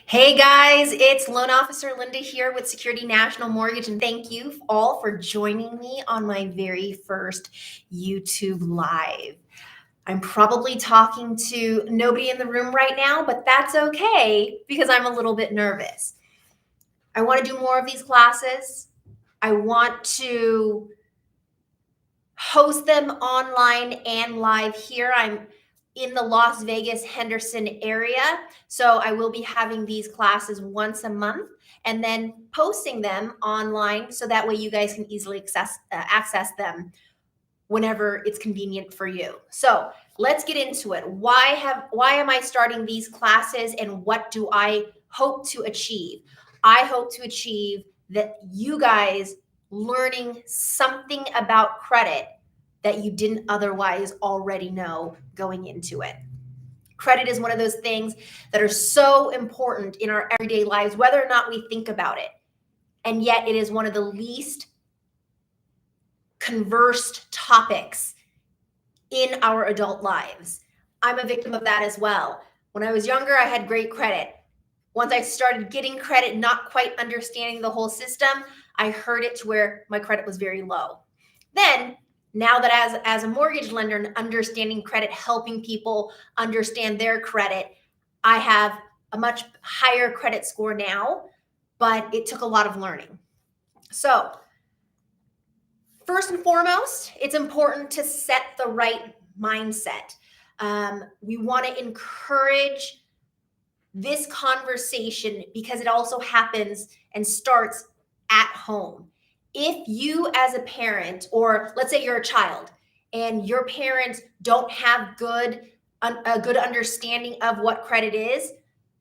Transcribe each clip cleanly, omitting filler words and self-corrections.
Hey guys, it's Loan Officer Linda here with Security National Mortgage, and thank you all for joining me on my very first YouTube Live. I'm probably talking to nobody in the room right now, but that's okay because I'm a little bit nervous. I want to do more of these classes. I want to host them online and live here. I'm in the Las Vegas, Henderson area. So I will be having these classes once a month and then posting them online so that way you guys can easily access them whenever it's convenient for you. So let's get into it. Why am I starting these classes and what do I hope to achieve? I hope to achieve that you guys learning something about credit that you didn't otherwise already know going into it. Credit is one of those things that are so important in our everyday lives, whether or not we think about it. And yet it is one of the least conversed topics in our adult lives. I'm a victim of that as well. When I was younger, I had great credit. Once I started getting credit, not quite understanding the whole system, I heard it to where my credit was very low. Then, now that as a mortgage lender and understanding credit, helping people understand their credit, I have a much higher credit score now, but it took a lot of learning. So, first and foremost, it's important to set the right mindset. We want to encourage this conversation because it also happens and starts at home. If you as a parent, or let's say you're a child and your parents don't have a good understanding of what credit is,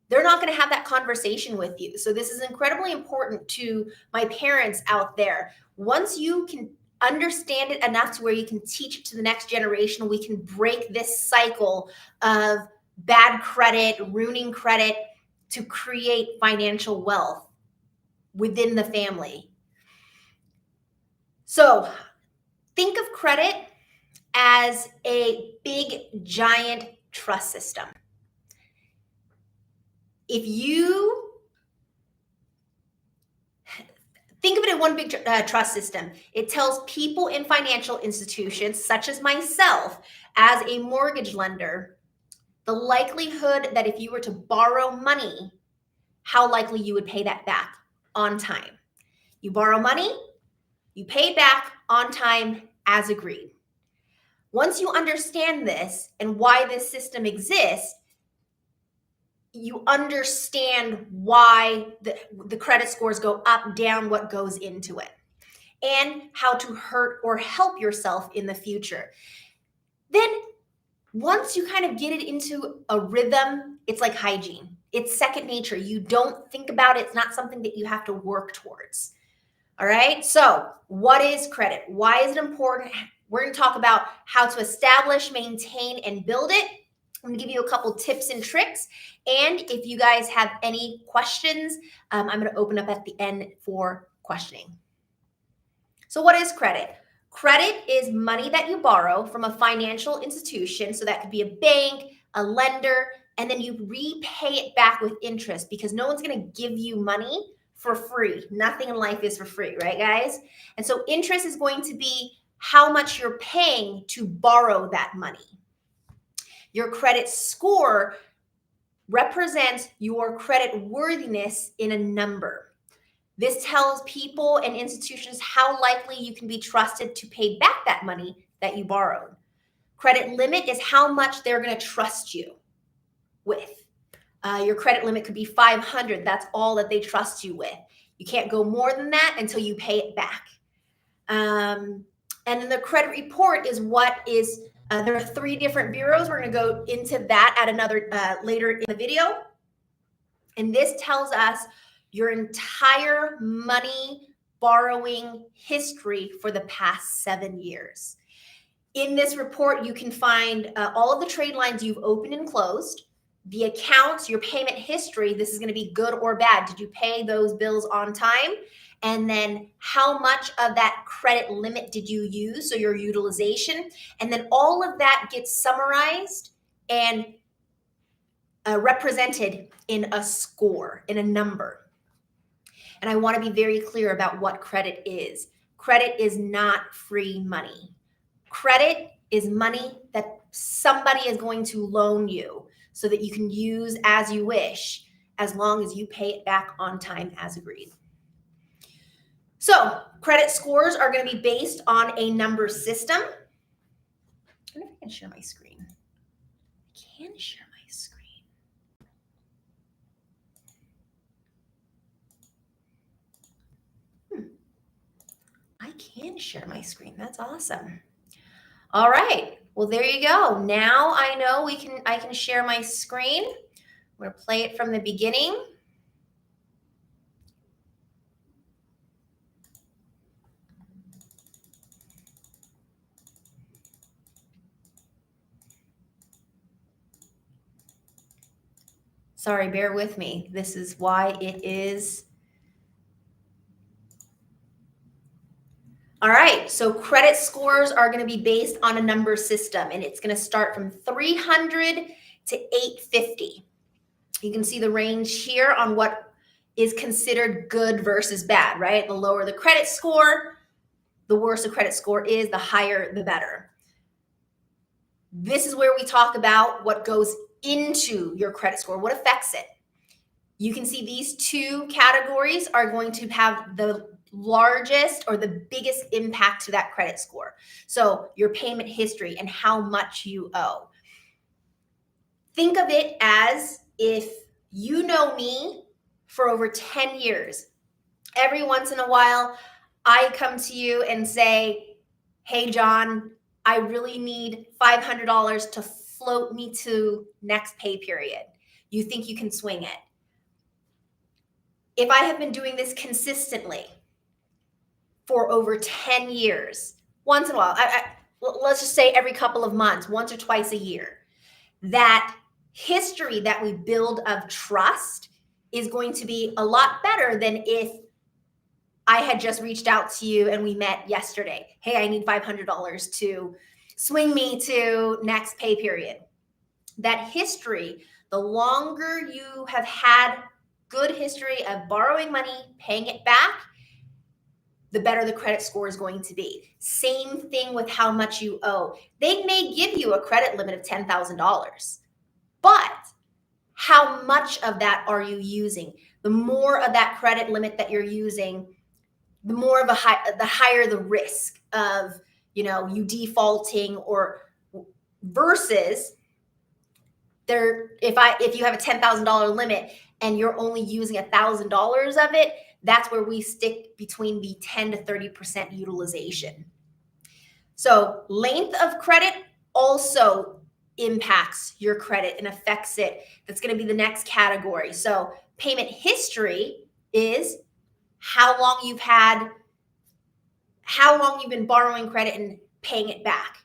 they're not going to have that conversation with you. So this is incredibly important to my parents out there. Once you can understand it enough to where you can teach it to the next generation, we can break this cycle of bad credit, ruining credit to create financial wealth within the family. So think of credit as a big, giant trust system. If you think of it as one big trust system, it tells people in financial institutions, such as myself, as a mortgage lender, the likelihood that if you were to borrow money, how likely you would pay that back on time. You borrow money, you pay back on time as agreed. Once you understand this and why this system exists, you understand why the credit scores go up, down, what goes into it, and how to hurt or help yourself in the future. Then once you kind of get it into a rhythm, it's like hygiene. It's second nature. You don't think about it. It's not something that you have to work towards. All right. So what is credit? Why is it important? We're going to talk about how to establish, maintain, and build it. I'm going to give you a couple tips and tricks. And if you guys have any questions, I'm going to open up at the end for questioning. So what is credit? Credit is money that you borrow from a financial institution. So that could be a bank, a lender, and then you repay it back with interest because no one's going to give you money for free. Nothing in life is for free, right, guys? And so interest is going to be how much you're paying to borrow that money. Your credit score represents your credit worthiness in a number. This tells people and institutions how likely you can be trusted to pay back that money that you borrowed. Credit limit is how much they're going to trust you with. Your credit limit could be 500. That's all that they trust you with. You can't go more than that until you pay it back. And then the credit report is what is, there are 3 different bureaus. We're going to go into that at another later in the video. And this tells us your entire money borrowing history for the past 7 years. In this report, you can find all of the trade lines you've opened and closed, the accounts, your payment history. This is going to be good or bad. Did you pay those bills on time? And then how much of that credit limit did you use? So your utilization. And then all of that gets summarized and represented in a score, in a number. And I want to be very clear about what credit is. Credit is not free money. Credit is money that somebody is going to loan you so that you can use as you wish, as long as you pay it back on time as agreed. So credit scores are going to be based on a number system. I wonder if I can share my screen. I can share my screen. I can share my screen. That's awesome. All right. Well, there you go. Now I know I can share my screen. I'm going to play it from the beginning. Sorry, bear with me. This is why it is. All right, so credit scores are going to be based on a number system, and it's going to start from 300 to 850. You can see the range here on what is considered good versus bad, right? The lower the credit score, the worse the credit score is, the higher the better. This is where we talk about what goes into your credit score, what affects it. You can see these two categories are going to have the largest or the biggest impact to that credit score. So your payment history and how much you owe. Think of it as if you know me for over 10 years. Every once in a while, I come to you and say, hey, John, I really need $500 to float me to next pay period. You think you can swing it? If I have been doing this consistently for over 10 years, once in a while, let's just say every couple of months, once or twice a year, that history that we build of trust is going to be a lot better than if I had just reached out to you and we met yesterday. Hey, I need $500 to swing me to next pay period. That history, the longer you have had good history of borrowing money, paying it back, the better the credit score is going to be. Same thing with how much you owe. They may give you a credit limit of $10,000, but how much of that are you using? The more of that credit limit that you're using, the more of the higher the risk of, you defaulting, or versus if you have a $10,000 limit and you're only using $1,000 of it, that's where we stick between the 10 to 30% utilization. So length of credit also impacts your credit and affects it. That's going to be the next category. So payment history is how long you've been borrowing credit and paying it back.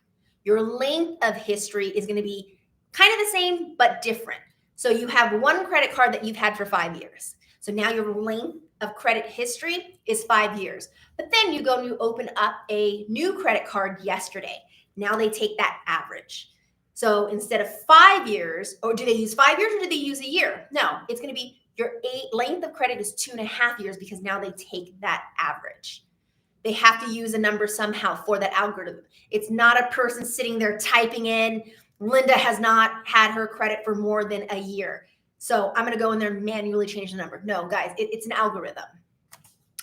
Your length of history is going to be kind of the same, but different. So you have one credit card that you've had for 5 years. So now your length of credit history is 5 years. But then you go and you open up a new credit card yesterday. Now they take that average. So instead of 5 years, or do they use 5 years or do they use a year? No, it's going to be your length of credit is 2.5 years, because now they take that average. They have to use a number somehow for that algorithm. It's not a person sitting there typing in, Linda has not had her credit for more than a year, so I'm going to go in there and manually change the number. No, guys, it's an algorithm,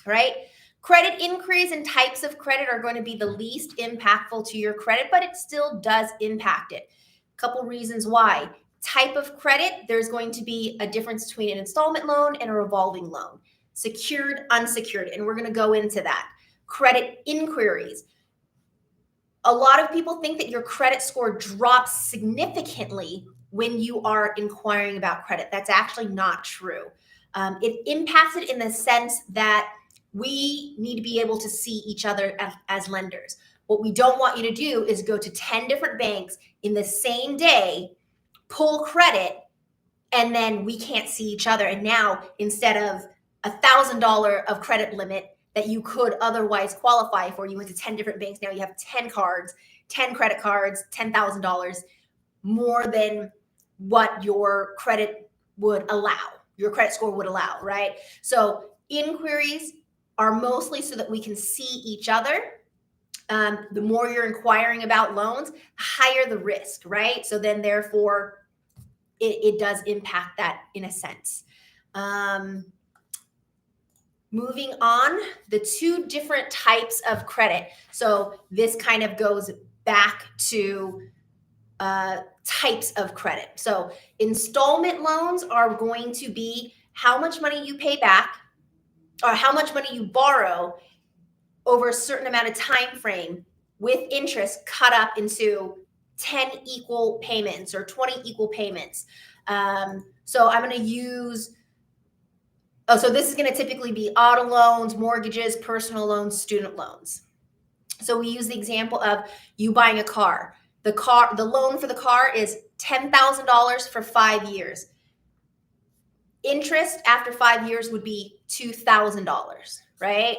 right? Credit inquiries and types of credit are going to be the least impactful to your credit, but it still does impact it. A couple reasons why. Type of credit, there's going to be a difference between an installment loan and a revolving loan. Secured, unsecured, and we're going to go into that. Credit inquiries. A lot of people think that your credit score drops significantly when you are inquiring about credit. That's actually not true. It impacts it in the sense that we need to be able to see each other as lenders. What we don't want you to do is go to 10 different banks in the same day, pull credit, and then we can't see each other. And now, instead of $1,000 of credit limit that you could otherwise qualify for, you went to 10 different banks. Now you have 10 cards, 10 credit cards, $10,000, more than what your credit would allow, your credit score would allow, right? So inquiries are mostly so that we can see each other. The more you're inquiring about loans, the higher the risk, right? So then therefore it does impact that in a sense. Moving on, the two different types of credit. So this kind of goes back to types of credit. So installment loans are going to be how much money you pay back or how much money you borrow over a certain amount of time frame with interest cut up into 10 equal payments or 20 equal payments. So I'm going to use, so this is going to typically be auto loans, mortgages, personal loans, student loans. So we use the example of you buying a car. The loan for the car is $10,000 for 5 years. Interest after 5 years would be $2,000, right?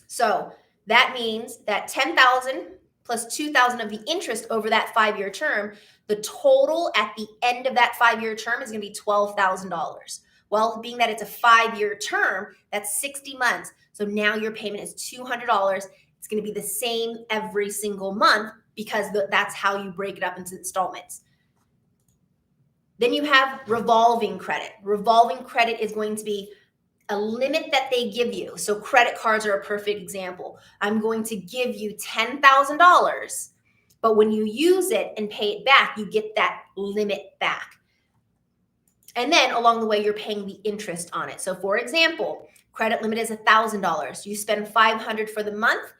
So that means that $10,000 plus $2,000 of the interest over that 5-year term, the total at the end of that 5-year term is going to be $12,000. Well, being that it's a 5-year term, that's 60 months. So now your payment is $200. It's going to be the same every single month because that's how you break it up into installments. Then you have revolving credit. Revolving credit is going to be a limit that they give you. So credit cards are a perfect example. I'm going to give you $10,000, but when you use it and pay it back, you get that limit back. And then along the way, you're paying the interest on it. So for example, credit limit is $1,000. You spend $500 for the month.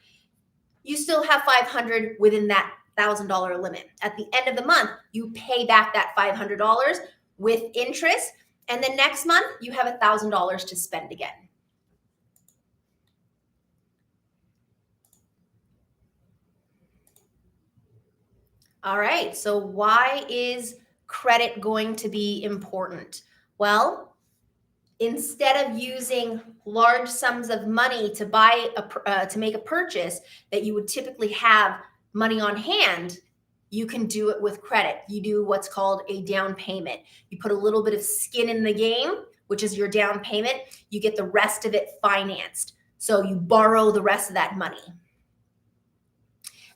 You still have $500 within that $1,000 limit. At the end of the month, you pay back that $500 with interest. And then next month, you have $1,000 to spend again. All right, so why is credit going to be important? Well, instead of using large sums of money to buy to make a purchase that you would typically have money on hand, you can do it with credit. You do what's called a down payment. You put a little bit of skin in the game, which is your down payment. You get the rest of it financed. So you borrow the rest of that money.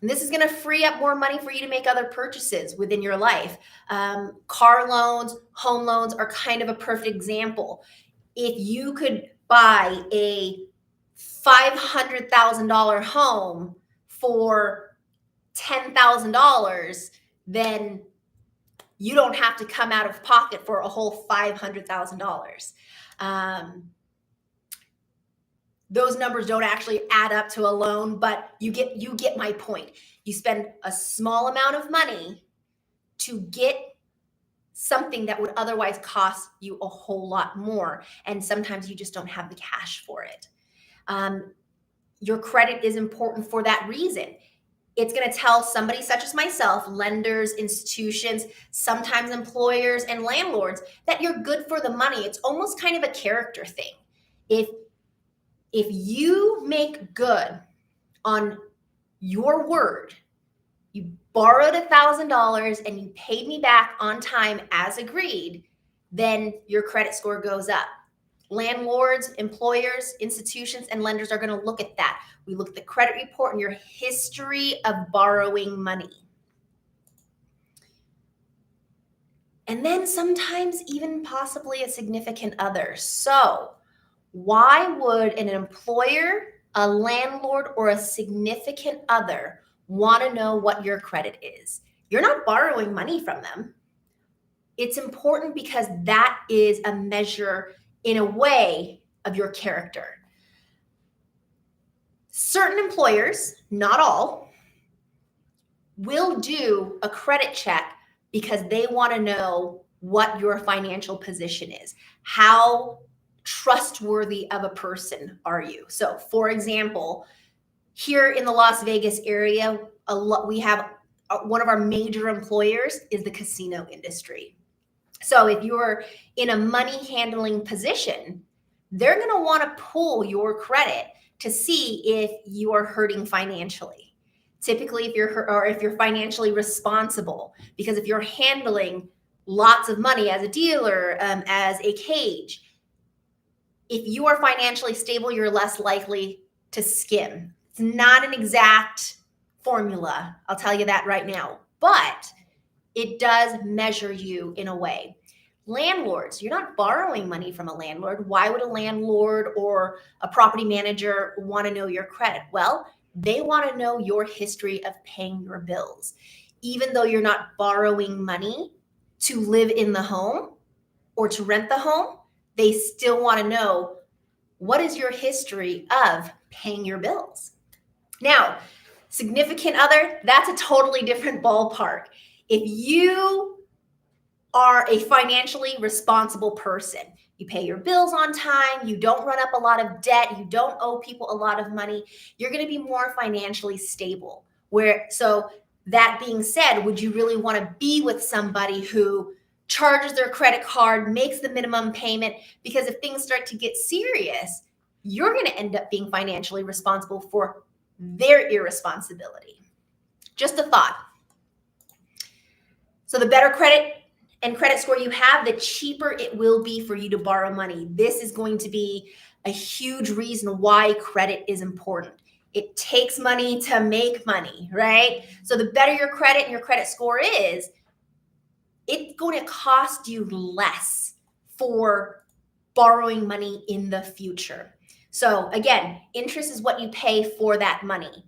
And this is going to free up more money for you to make other purchases within your life. Car loans, home loans are kind of a perfect example. If you could buy a $500,000 home for $10,000, then you don't have to come out of pocket for a whole $500,000. Those numbers don't actually add up to a loan, but you get my point. You spend a small amount of money to get something that would otherwise cost you a whole lot more, and sometimes you just don't have the cash for it. Your credit is important for that reason. It's going to tell somebody such as myself, lenders, institutions, sometimes employers and landlords, that you're good for the money. It's almost kind of a character thing. If you make good on your word, you borrowed $1,000 and you paid me back on time as agreed, then your credit score goes up. Landlords, employers, institutions, and lenders are going to look at that. We look at the credit report and your history of borrowing money. And then sometimes even possibly a significant other. So why would an employer, a landlord, or a significant other want to know what your credit is? You're not borrowing money from them. It's important because that is a measure, in a way, of your character. Certain employers, not all, will do a credit check because they want to know what your financial position is. How trustworthy of a person are you? So, for example, here in the Las Vegas area, we have one of our major employers is the casino industry. So if you're in a money handling position, they're going to want to pull your credit to see if you are hurting financially. Typically, if you're financially responsible, because if you're handling lots of money as a dealer, as a cage, if you are financially stable, you're less likely to skim. It's not an exact formula, I'll tell you that right now, but it does measure you in a way. Landlords, you're not borrowing money from a landlord. Why would a landlord or a property manager want to know your credit? Well, they want to know your history of paying your bills. Even though you're not borrowing money to live in the home or to rent the home, they still want to know, what is your history of paying your bills? Now, significant other, that's a totally different ballpark. If you are a financially responsible person, you pay your bills on time, you don't run up a lot of debt, you don't owe people a lot of money, you're going to be more financially stable. So that being said, would you really want to be with somebody who charges their credit card, makes the minimum payment? Because if things start to get serious, you're going to end up being financially responsible for their irresponsibility. Just a thought. So the better credit and credit score you have, the cheaper it will be for you to borrow money. This is going to be a huge reason why credit is important. It takes money to make money, right? So the better your credit and your credit score is, it's going to cost you less for borrowing money in the future. So again, interest is what you pay for that money.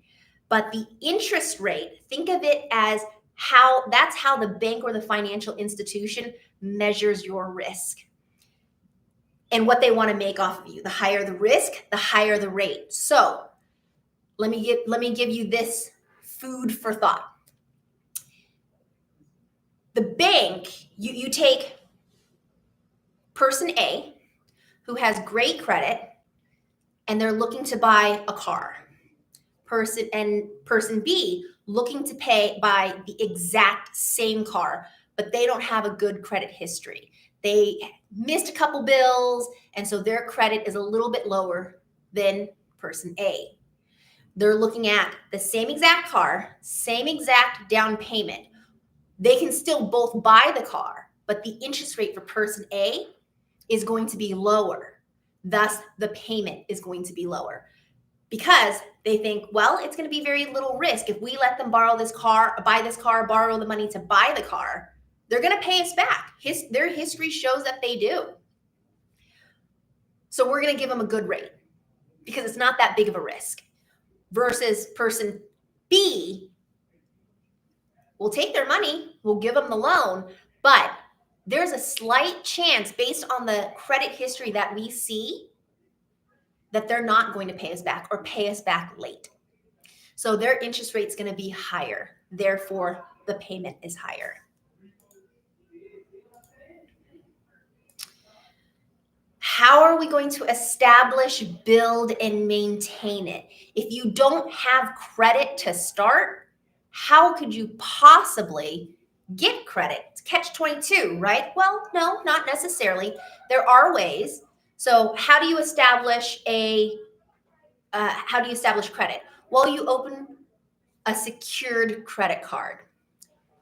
But the interest rate, think of it as that's how the bank or the financial institution measures your risk and what they want to make off of you. The higher the risk, the higher the rate. So let me give you this food for thought. The bank, you take person A who has great credit and they're looking to buy a car. Person B looking to buy the exact same car, but they don't have a good credit history. They missed a couple bills, and so their credit is a little bit lower than person A. They're looking at the same exact car, same exact down payment. They can still both buy the car, but the interest rate for person A is going to be lower. Thus, the payment is going to be lower. Because they think, well, it's going to be very little risk. If we let them buy this car, borrow the money to buy the car, they're going to pay us back. Their history shows that they do. So we're going to give them a good rate because it's not that big of a risk. Versus person B, we'll take their money, we'll give them the loan, but there's a slight chance based on the credit history that we see that they're not going to pay us back or pay us back late. So their interest rate is going to be higher. Therefore, the payment is higher. How are we going to establish, build, and maintain it? If you don't have credit to start, how could you possibly get credit? It's catch-22, right? Well, no, not necessarily. There are ways. So how do you establish credit? Well, you open a secured credit card.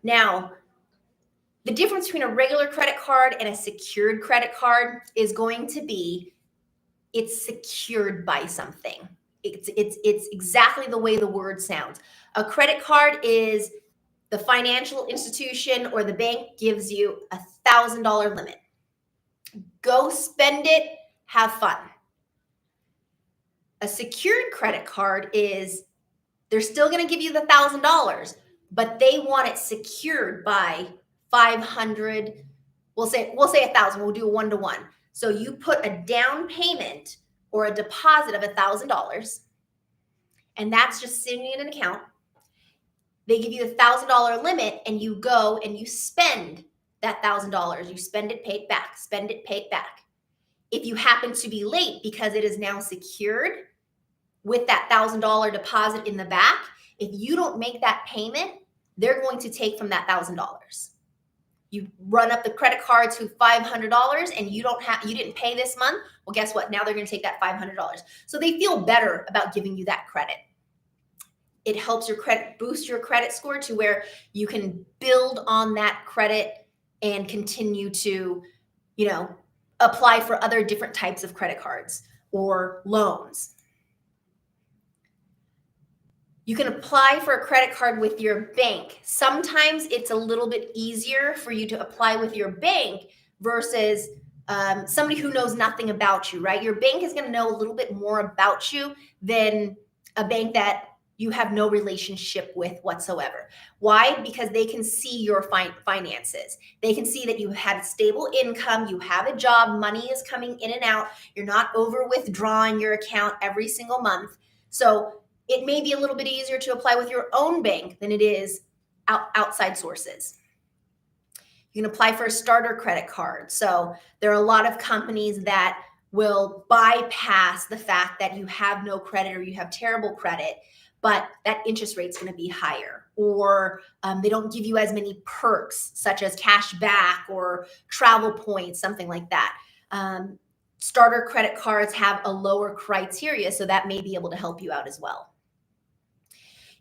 Now, the difference between a regular credit card and a secured credit card is going to be it's secured by something. It's exactly the way the word sounds. A credit card is the financial institution or the bank gives you $1,000 limit. Go spend it, have fun. A secured credit card is they're still going to give you the $1,000, but they want it secured by 500. We'll say 1,000. We'll do a 1-to-1. So you put a down payment or a deposit of $1,000, and that's just sitting in an account. They give you a $1,000 limit, and you go and you spend that $1,000. You spend it, pay it back. Spend it, pay it back. If you happen to be late because it is now secured with that $1,000 deposit in the back, if you don't make that payment, they're going to take from that $1,000. You run up the credit card to $500 and you didn't pay this month. Well, guess what? Now they're going to take that $500. So they feel better about giving you that credit. It helps your credit, boost your credit score to where you can build on that credit and continue to, apply for other different types of credit cards or loans. You can apply for a credit card with your bank. Sometimes it's a little bit easier for you to apply with your bank versus somebody who knows nothing about you, right? Your bank is going to know a little bit more about you than a bank that you have no relationship with whatsoever. Why? Because they can see your finances. They can see that you had stable income, you have a job, money is coming in and out, you're not over withdrawing your account every single month. So it may be a little bit easier to apply with your own bank than it is outside sources. You can apply for a starter credit card. So there are a lot of companies that will bypass the fact that you have no credit or you have terrible credit, but that interest rate's going to be higher, or they don't give you as many perks such as cash back or travel points, something like that. Starter credit cards have a lower criteria, so that may be able to help you out as well.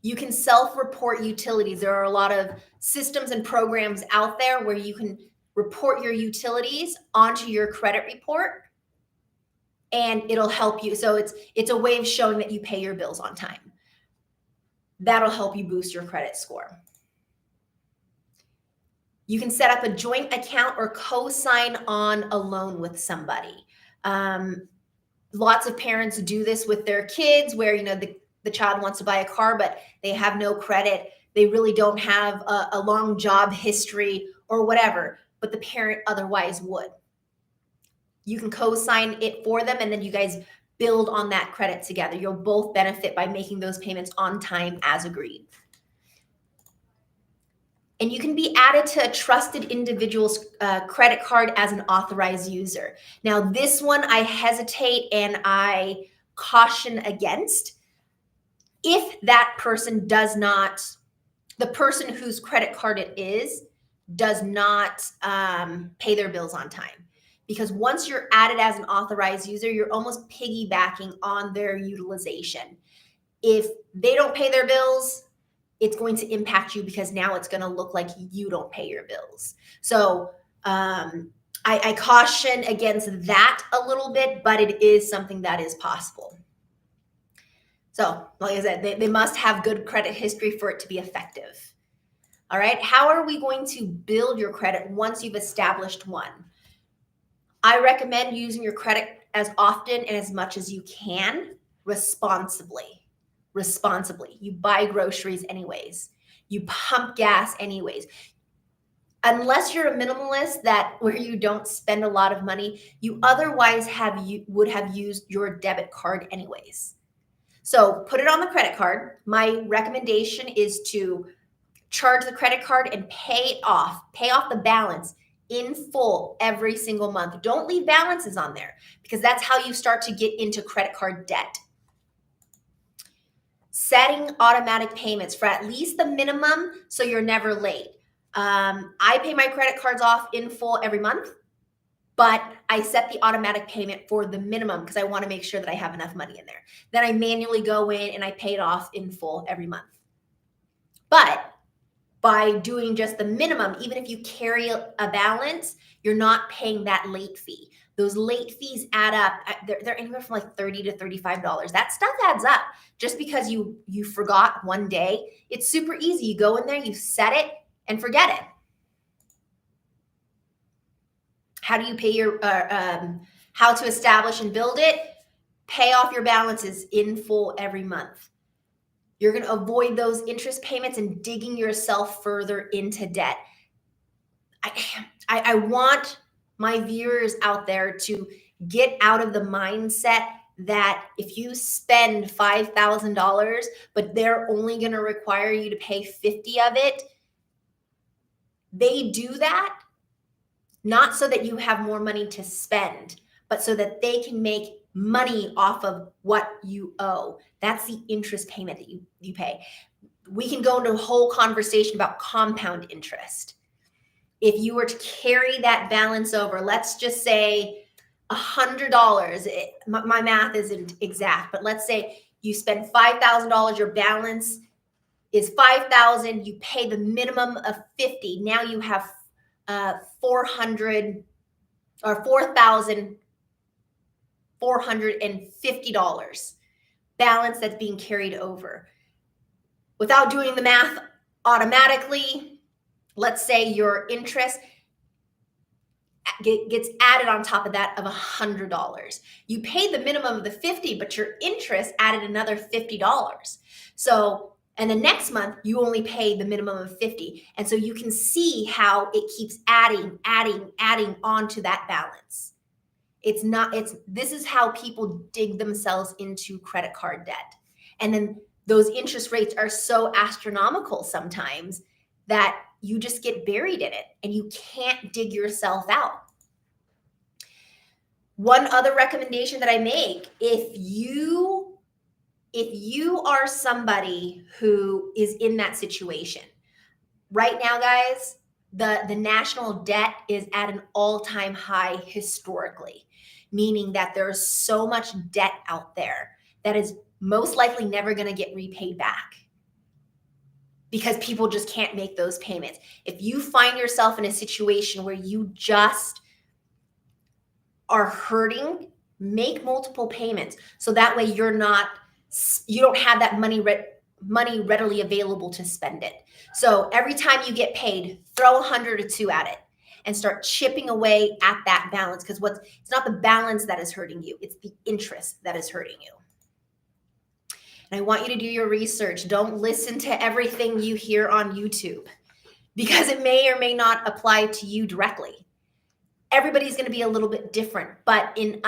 You can self-report utilities. There are a lot of systems and programs out there where you can report your utilities onto your credit report, and it'll help you. So it's a way of showing that you pay your bills on time. That'll help you boost your credit score. You can set up a joint account or co-sign on a loan with somebody. Lots of parents do this with their kids where, the child wants to buy a car, but they have no credit. They really don't have a long job history or whatever, but the parent otherwise would. You can co-sign it for them, and then you guys build on that credit together. You'll both benefit by making those payments on time as agreed. And you can be added to a trusted individual's credit card as an authorized user. Now, this one I hesitate and I caution against. If that person the person whose credit card it is, does not pay their bills on time. Because once you're added as an authorized user, you're almost piggybacking on their utilization. If they don't pay their bills, it's going to impact you because now it's going to look like you don't pay your bills. So I caution against that a little bit, but it is something that is possible. So like I said, they must have good credit history for it to be effective. All right, how are we going to build your credit once you've established one? I recommend using your credit as often and as much as you can responsibly. You buy groceries anyways. You pump gas anyways. Unless you're a minimalist where you don't spend a lot of money, you otherwise would have used your debit card anyways. So put it on the credit card. My recommendation is to charge the credit card and pay off the balance in full every single month. Don't leave balances on there because that's how you start to get into credit card debt. Setting automatic payments for at least the minimum so you're never late. I pay my credit cards off in full every month, but I set the automatic payment for the minimum because I want to make sure that I have enough money in there. Then I manually go in and I pay it off in full every month. But by doing just the minimum, even if you carry a balance, you're not paying that late fee. Those late fees add up. They're anywhere from like $30 to $35. That stuff adds up. Just because you forgot one day, it's super easy. You go in there, you set it, and forget it. How do you pay how to establish and build it? Pay off your balances in full every month. You're going to avoid those interest payments and digging yourself further into debt. I want my viewers out there to get out of the mindset that if you spend $5,000, but they're only going to require you to pay 50 of it, they do that not so that you have more money to spend, but so that they can make money off of what you owe. That's the interest payment that you pay. We can go into a whole conversation about compound interest. If you were to carry that balance over, let's just say $100, my math isn't exact, but let's say you spend $5,000, your balance is 5,000. You pay the minimum of 50. Now you have 400 or $4,450 balance that's being carried over. Without doing the math automatically, let's say your interest gets added on top of that of $100. You paid the minimum of the 50, but your interest added another $50. So, and the next month you only pay the minimum of 50. And so you can see how it keeps adding onto that balance. This is how people dig themselves into credit card debt. And then those interest rates are so astronomical sometimes that you just get buried in it and you can't dig yourself out. One other recommendation that I make, if you are somebody who is in that situation, right now, guys, the national debt is at an all-time high historically, meaning that there's so much debt out there that is most likely never going to get repaid back because people just can't make those payments. If you find yourself in a situation where you just are hurting, make multiple payments so that way you don't have that money readily available to spend it. So every time you get paid, throw 100 or 2 at it and start chipping away at that balance, because it's not the balance that is hurting you, it's the interest that is hurting you. And I want you to do your research. Don't listen to everything you hear on YouTube because it may or may not apply to you directly. Everybody's going to be a little bit different, but and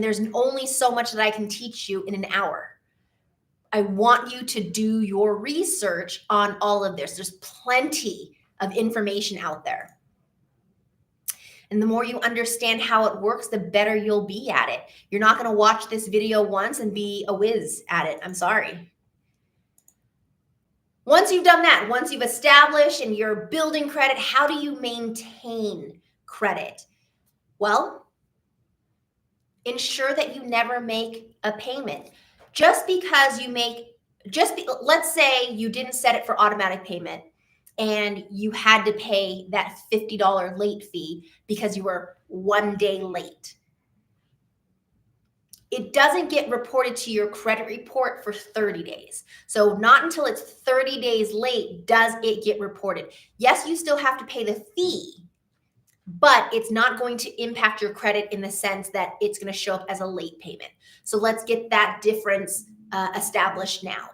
there's only so much that I can teach you in an hour. I want you to do your research on all of this. There's plenty of information out there. And the more you understand how it works, the better you'll be at it. You're not going to watch this video once and be a whiz at it. I'm sorry. Once you've done that, once you've established and you're building credit, how do you maintain credit? Well, ensure that you never make a payment. Let's say you didn't set it for automatic payment and you had to pay that $50 late fee because you were 1 day late. It doesn't get reported to your credit report for 30 days. So not until it's 30 days late does it get reported. Yes, you still have to pay the fee, but it's not going to impact your credit in the sense that it's going to show up as a late payment. So let's get that difference established now.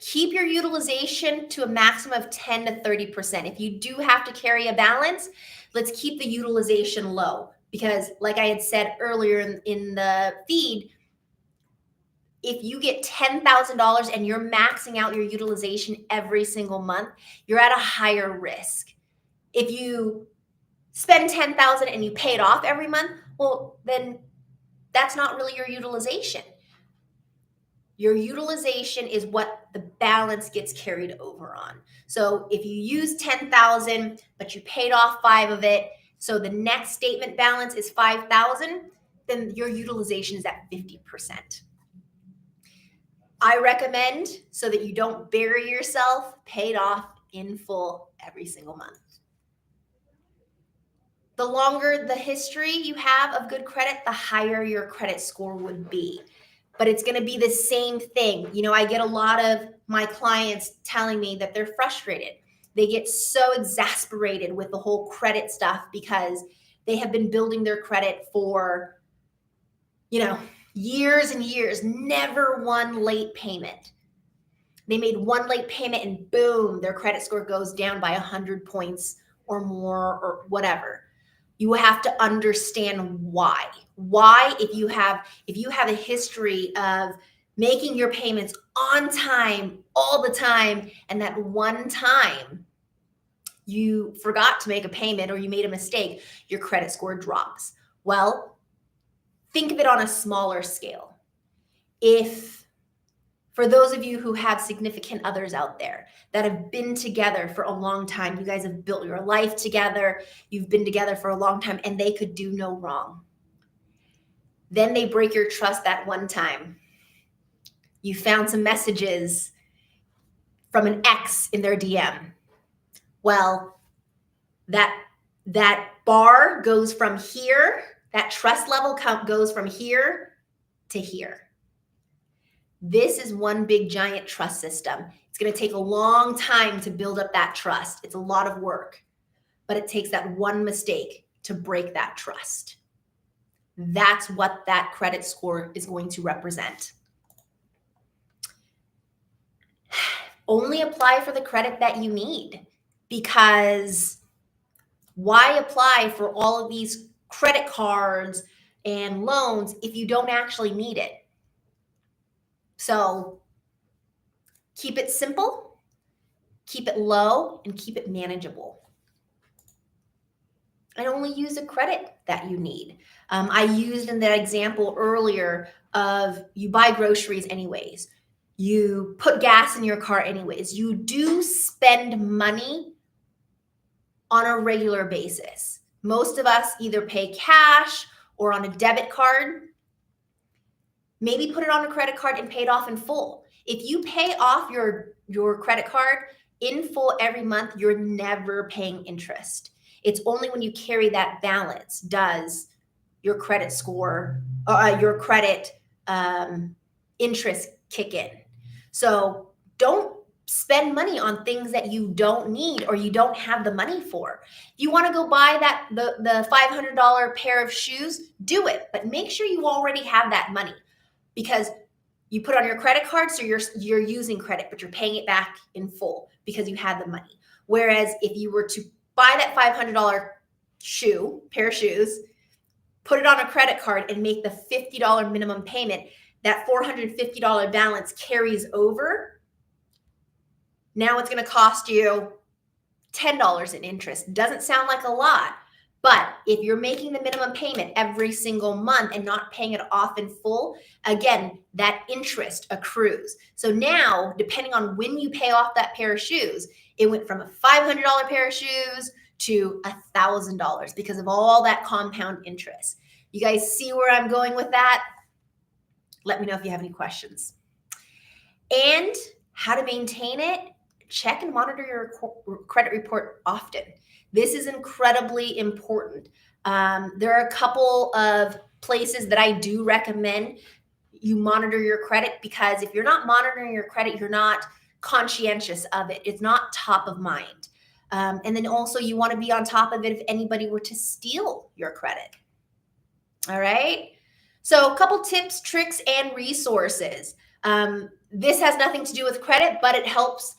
Keep your utilization to a maximum of 10 to 30%. If you do have to carry a balance, let's keep the utilization low because like I had said earlier in the feed, if you get $10,000 and you're maxing out your utilization every single month, you're at a higher risk. If you spend $10,000 and you pay it off every month, well, then that's not really your utilization. Your utilization is what the balance gets carried over on. So if you use $10,000, but you paid off 5 of it, so the next statement balance is $5,000, then your utilization is at 50%. I recommend, so that you don't bury yourself, pay it off in full every single month. The longer the history you have of good credit, the higher your credit score would be. But it's going to be the same thing. You know, I get a lot of my clients telling me that they're frustrated. They get so exasperated with the whole credit stuff because they have been building their credit for, years and years, never one late payment. They made one late payment and boom, their credit score goes down by 100 points or more or whatever. You have to understand why. Why, if you have a history of making your payments on time, all the time, and that one time you forgot to make a payment or you made a mistake, your credit score drops. Well, think of it on a smaller scale. If, for those of you who have significant others out there that have been together for a long time, you guys have built your life together, you've been together for a long time, and they could do no wrong. Then they break your trust that one time. You found some messages from an ex in their DM. Well, that bar goes from here, that trust level goes from here to here. This is one big giant trust system. It's going to take a long time to build up that trust. It's a lot of work, but it takes that one mistake to break that trust. That's what that credit score is going to represent. Only apply for the credit that you need, because why apply for all of these credit cards and loans if you don't actually need it? So keep it simple, keep it low, and keep it manageable. And only use a credit that you need. I used in that example earlier of you buy groceries anyways. You put gas in your car anyways. You do spend money on a regular basis. Most of us either pay cash or on a debit card. Maybe put it on a credit card and pay it off in full. If you pay off your credit card in full every month, you're never paying interest. It's only when you carry that balance does your credit score, your credit interest kick in. So don't spend money on things that you don't need or you don't have the money for. If you want to go buy the $500 pair of shoes, do it, but make sure you already have that money, because you put on your credit card, so you're using credit, but you're paying it back in full because you had the money. Whereas if you were to buy that $500 pair of shoes, put it on a credit card and make the $50 minimum payment, that $450 balance carries over. Now it's going to cost you $10 in interest. Doesn't sound like a lot, but if you're making the minimum payment every single month and not paying it off in full, again, that interest accrues. So now, depending on when you pay off that pair of shoes, it went from a $500 pair of shoes to $1,000 because of all that compound interest. You guys see where I'm going with that? Let me know if you have any questions. And how to maintain it. Check and monitor your credit report often. This is incredibly important. There are a couple of places that I do recommend you monitor your credit, because if you're not monitoring your credit, you're not conscientious of it. It's not top of mind. And then also you want to be on top of it if anybody were to steal your credit. All right. So a couple tips, tricks, and resources. This has nothing to do with credit, but it helps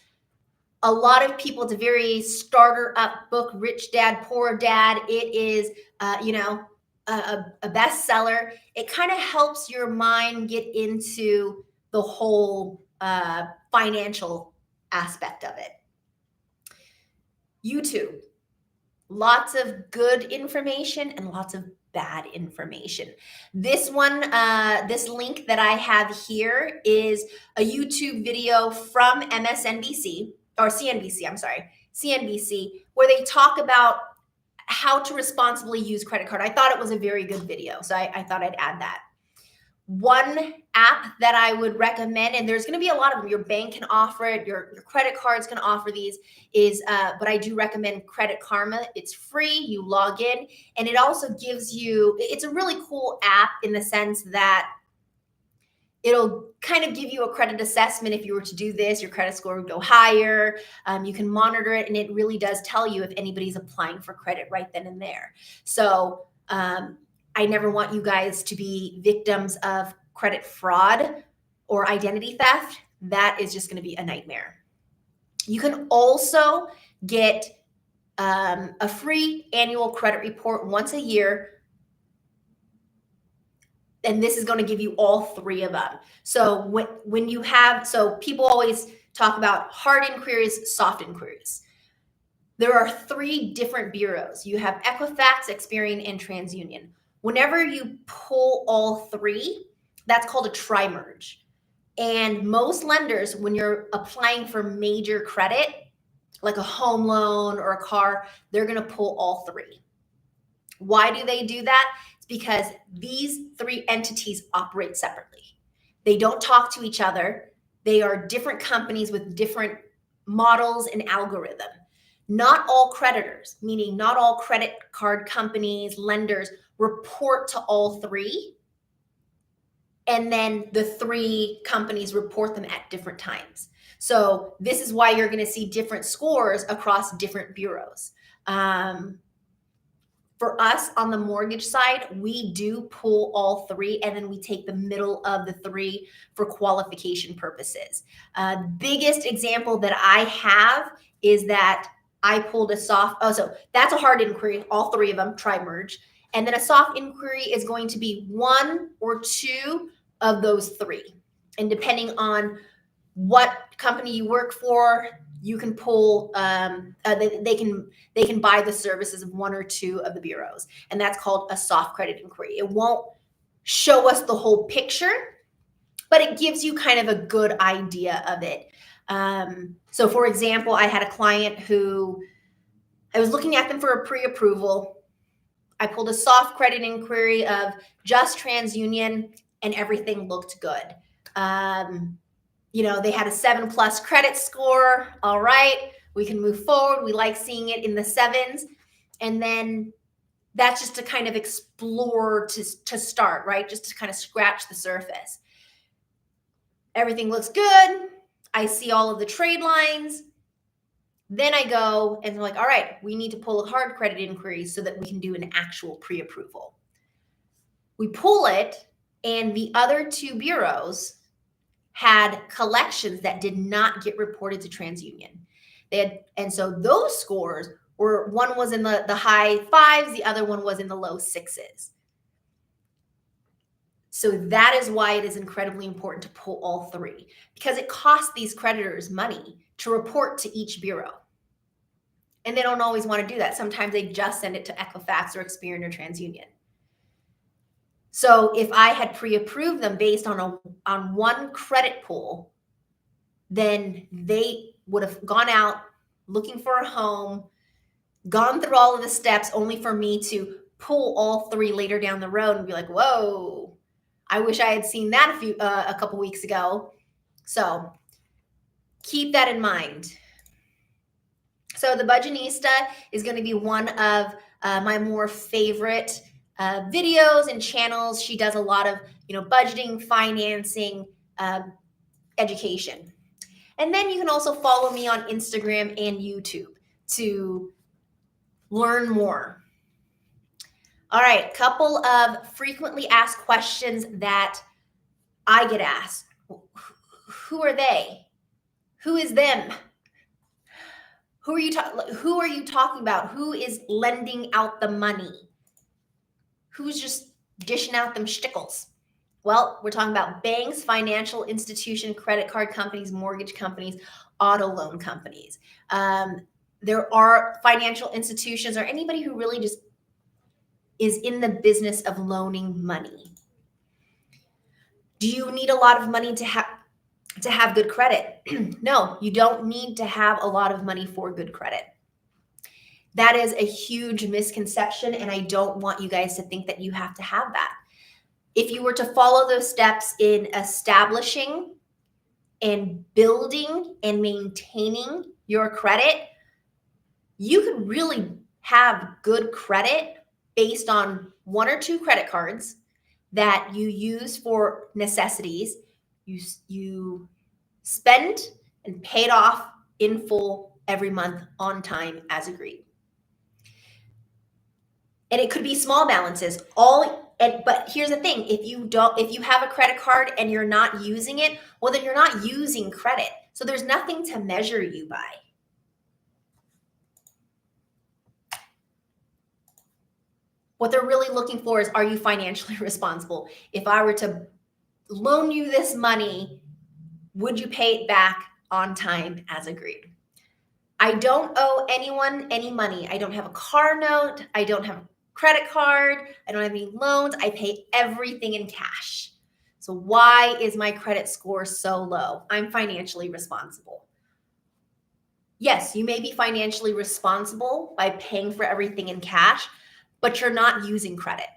a lot of people. It's a very starter up book, Rich Dad, Poor Dad. It is, a bestseller. It kind of helps your mind get into the whole financial aspect of it. YouTube, lots of good information and lots of bad information. This one, this link that I have here is a YouTube video from MSNBC, or CNBC, I'm sorry, CNBC, where they talk about how to responsibly use credit card. I thought it was a very good video, so I thought I'd add that. One app that I would recommend, and there's going to be a lot of them, your bank can offer it, your credit card's going to offer these, is, but I do recommend Credit Karma. It's free, you log in, and it also gives you, it's a really cool app in the sense that it'll kind of give you a credit assessment. If you were to do this, your credit score would go higher. You can monitor it, and it really does tell you if anybody's applying for credit right then and there. So I never want you guys to be victims of credit fraud or identity theft. That is just going to be a nightmare. You can also get a free annual credit report once a year. And this is going to give you all three of them. So when you have, so people always talk about hard inquiries, soft inquiries. There are three different bureaus. You have Equifax, Experian, and TransUnion. Whenever you pull all three, that's called a tri-merge. And most lenders, when you're applying for major credit, like a home loan or a car, they're going to pull all three. Why do they do that? It's because these three entities operate separately. They don't talk to each other. They are different companies with different models and algorithm. Not all creditors, meaning not all credit card companies, lenders, report to all three. And then the three companies report them at different times. So this is why you're going to see different scores across different bureaus. For us on the mortgage side, we do pull all three, and then we take the middle of the three for qualification purposes. Biggest example that I have is that I pulled a soft, so that's a hard inquiry, all three of them, tri-merge. And then a soft inquiry is going to be one or two of those three. And depending on what company you work for, you can pull, they can buy the services of one or two of the bureaus. And that's called a soft credit inquiry. It won't show us the whole picture, but it gives you kind of a good idea of it. So for example, I had a client who I was looking at them for a pre-approval. I pulled a soft credit inquiry of just TransUnion and everything looked good. They had a 7+ credit score. All right, we can move forward. We like seeing it in the 7s. And then that's just to kind of explore to start, right? Just to kind of scratch the surface. Everything looks good. I see all of the trade lines. Then I go and I'm like, all right, we need to pull a hard credit inquiry so that we can do an actual pre-approval. We pull it, and the other two bureaus had collections that did not get reported to TransUnion. And so those scores were, one was in the high 5s, the other one was in the low 6s. So that is why it is incredibly important to pull all three, because it costs these creditors money to report to each bureau. And they don't always want to do that. Sometimes they just send it to Equifax or Experian or TransUnion. So if I had pre-approved them based on one credit pool, then they would have gone out looking for a home, gone through all of the steps only for me to pull all three later down the road and be like, whoa, I wish I had seen that a couple weeks ago. So keep that in mind. So the Budgetnista is going to be one of my more favorite videos and channels. She does a lot of, budgeting, financing, education. And then you can also follow me on Instagram and YouTube to learn more. All right, couple of frequently asked questions that I get asked. Who are they? Who is them? Who are you talking about? Who is lending out the money? Who's just dishing out them shtickles? Well, we're talking about banks, financial institution, credit card companies, mortgage companies, auto loan companies. There are financial institutions or anybody who really just is in the business of loaning money. Do you need a lot of money to have good credit? No, you don't need to have a lot of money for good credit. That is a huge misconception, and I don't want you guys to think that you have to have that. If you were to follow those steps in establishing and building and maintaining your credit, you could really have good credit based on one or two credit cards that you use for necessities. You spend and pay it off in full every month on time as agreed. And it could be small balances. But here's the thing: if you have a credit card and you're not using it, well, then you're not using credit. So there's nothing to measure you by. What they're really looking for is, are you financially responsible? If I were to loan you this money, would you pay it back on time as agreed? I don't owe anyone any money. I don't have a car note. I don't have a credit card. I don't have any loans. I pay everything in cash. So why is my credit score so low? I'm financially responsible. Yes, you may be financially responsible by paying for everything in cash, but you're not using credit.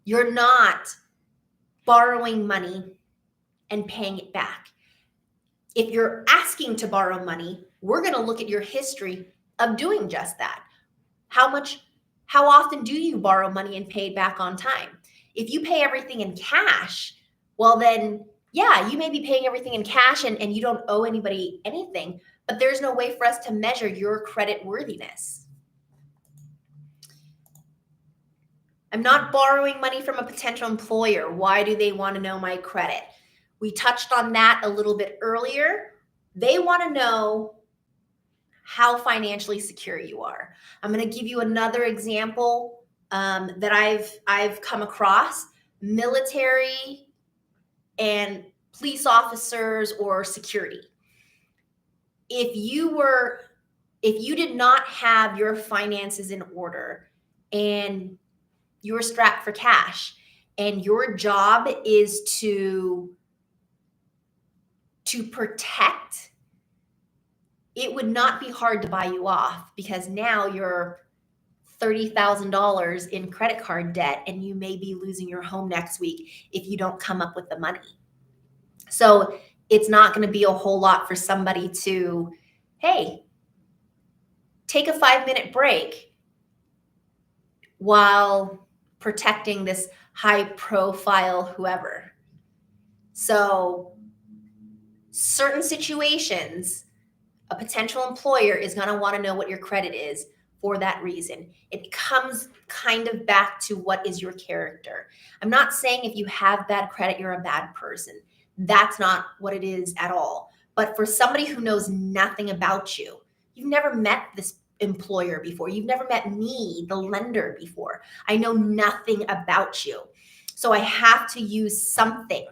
You're not borrowing money and paying it back. If you're asking to borrow money, we're going to look at your history of doing just that. How often do you borrow money and pay it back on time? If you pay everything in cash, well then, yeah, you may be paying everything in cash and you don't owe anybody anything, but there's no way for us to measure your credit worthiness. I'm not borrowing money from a potential employer. Why do they want to know my credit? We touched on that a little bit earlier. They want to know how financially secure you are. I'm going to give you another example that I've come across. Military and police officers or security. If you did not have your finances in order and you're strapped for cash and your job is to protect, it would not be hard to buy you off, because now you're $30,000 in credit card debt and you may be losing your home next week if you don't come up with the money. So it's not going to be a whole lot for somebody to, hey, take a 5-minute break while protecting this high profile whoever. So certain situations, a potential employer is going to want to know what your credit is for that reason. It comes kind of back to what is your character. I'm not saying if you have bad credit, you're a bad person. That's not what it is at all. But for somebody who knows nothing about you, you've never met this employer before. You've never met me, the lender, before. I know nothing about you. So I have to use something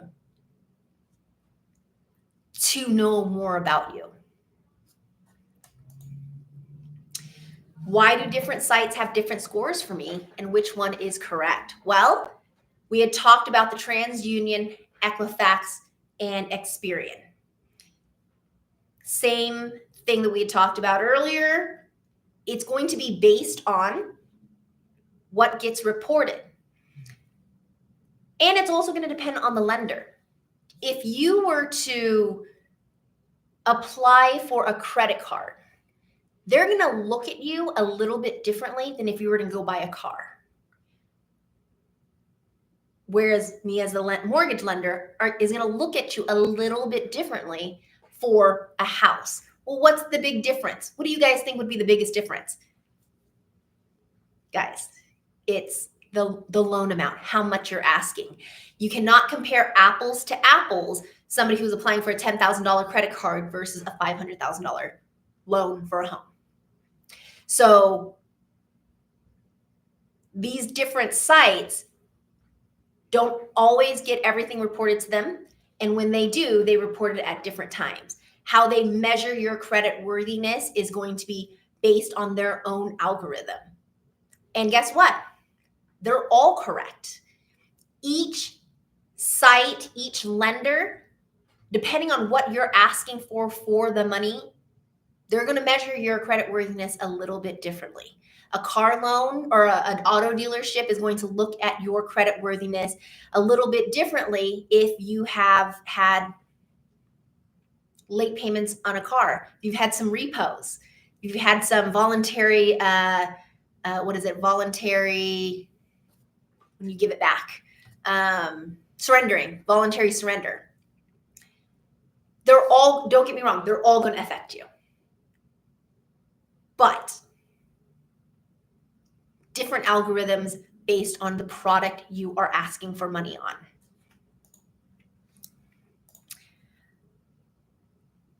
to know more about you. Why do different sites have different scores for me, and which one is correct? Well, we had talked about the TransUnion, Equifax, and Experian. Same thing that we had talked about earlier. It's going to be based on what gets reported. And it's also going to depend on the lender. If you were to apply for a credit card, they're going to look at you a little bit differently than if you were to go buy a car. Whereas me as the mortgage lender is going to look at you a little bit differently for a house. Well, what's the big difference? What do you guys think would be the biggest difference? Guys, it's the loan amount, how much you're asking. You cannot compare apples to apples, somebody who's applying for a $10,000 credit card versus a $500,000 loan for a home. So these different sites don't always get everything reported to them. And when they do, they report it at different times. How they measure your credit worthiness is going to be based on their own algorithm. And guess what? They're all correct. Each site, each lender, depending on what you're asking for the money, they're going to measure your credit worthiness a little bit differently. A car loan or an auto dealership is going to look at your credit worthiness a little bit differently if you have had late payments on a car, you've had some repos, you've had some voluntary, voluntary, when you give it back, voluntary surrender. They're all, don't get me wrong, they're all going to affect you. But different algorithms based on the product you are asking for money on.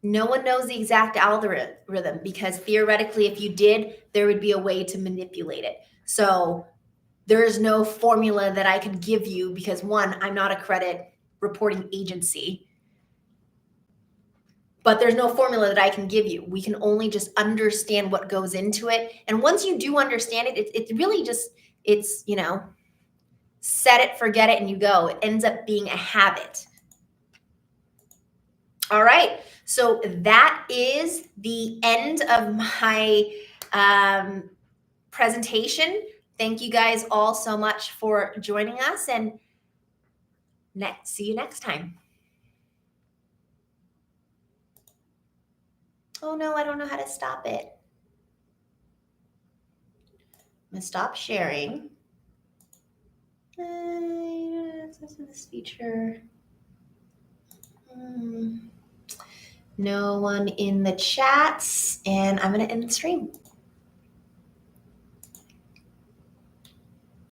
No one knows the exact algorithm, because theoretically, if you did, there would be a way to manipulate it. So there is no formula that I can give you because, one, I'm not a credit reporting agency, but there's no formula that I can give you. We can only just understand what goes into it. And once you do understand it, it's really just, it's, set it, forget it, and you go. It ends up being a habit. All right. So that is the end of my presentation. Thank you guys all so much for joining us. And See you next time. Oh no, I don't know how to stop it. I'm gonna stop sharing. This feature. No one in the chats, and I'm gonna end the stream.